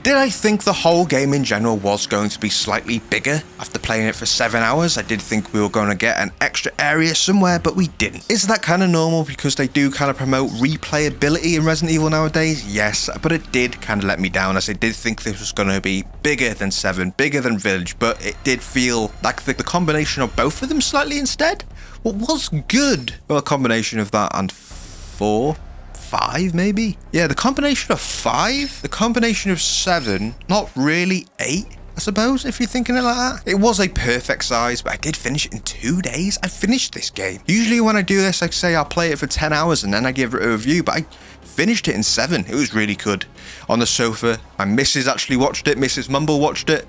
Did I think the whole game in general was going to be slightly bigger? After playing it for 7 hours, I did think we were going to get an extra area somewhere, but we didn't. Is that kind of normal because they do kind of promote replayability in Resident Evil nowadays? Yes, but it did kind of let me down, as I did think this was going to be bigger than 7, bigger than Village, but it did feel like the combination of both of them slightly instead. What was good? Well, a combination of that and 4, 5 maybe? Yeah, the combination of 5, the combination of 7, not really 8, I suppose, if you're thinking it like that. It was a perfect size, but I did finish it in 2 days. I finished this game. Usually when I do this, I say I'll play it for 10 hours and then I give it a review, but I finished it in 7. It was really good. On the sofa, my missus actually watched it, Mrs. Mumble watched it.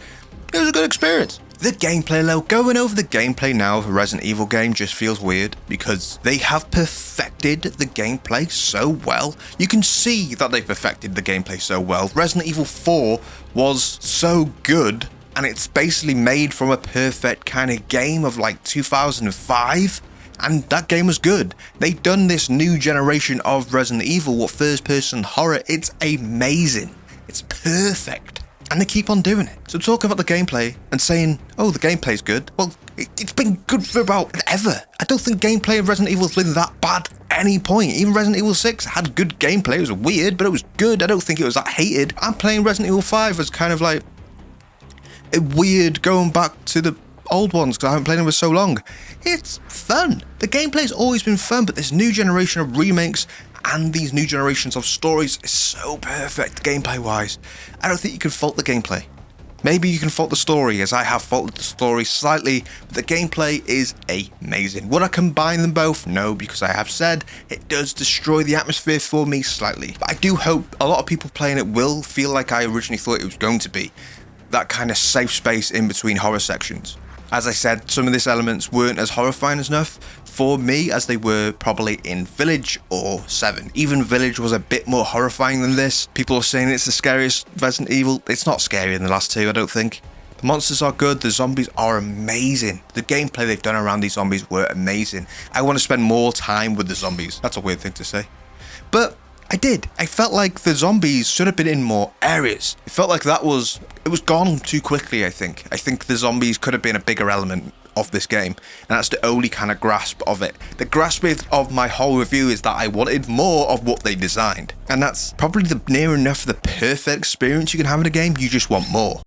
It was a good experience. The gameplay though, going over the gameplay now of a Resident Evil game just feels weird because they have perfected the gameplay so well. You can see that they've perfected the gameplay so well. Resident Evil 4 was so good and it's basically made from a perfect kind of game of like 2005. And that game was good. They've done this new generation of Resident Evil, what first person horror, it's amazing. It's perfect. And they keep on doing it. So talking about the gameplay and saying, oh, the gameplay's good. Well, it's been good for about ever. I don't think gameplay of Resident Evil's been that bad at any point. Even Resident Evil 6 had good gameplay. It was weird, but it was good. I don't think it was that hated. I'm playing Resident Evil 5 as kind of like a weird going back to the old ones because I haven't played them for so long. It's fun. The gameplay's always been fun, but this new generation of remakes and these new generations of stories is so perfect gameplay wise. I don't think you can fault the gameplay. Maybe you can fault the story, as I have faulted the story slightly, but the gameplay is amazing. Would I combine them both? No, because I have said it does destroy the atmosphere for me slightly. But I do hope a lot of people playing it will feel like I originally thought it was going to be. That kind of safe space in between horror sections. As I said, some of these elements weren't as horrifying enough for me as they were probably in Village or 7. Even Village was a bit more horrifying than this. People are saying it's the scariest Resident Evil. It's not scarier than the last 2, I don't think. The monsters are good, the zombies are amazing. The gameplay they've done around these zombies were amazing. I want to spend more time with the zombies. That's a weird thing to say. But I did. I felt like the zombies should have been in more areas. It felt like it was gone too quickly, I think. I think the zombies could have been a bigger element of this game, and that's the only kind of grasp of it. The grasp of my whole review is that I wanted more of what they designed, and that's probably near enough the perfect experience you can have in a game. You just want more.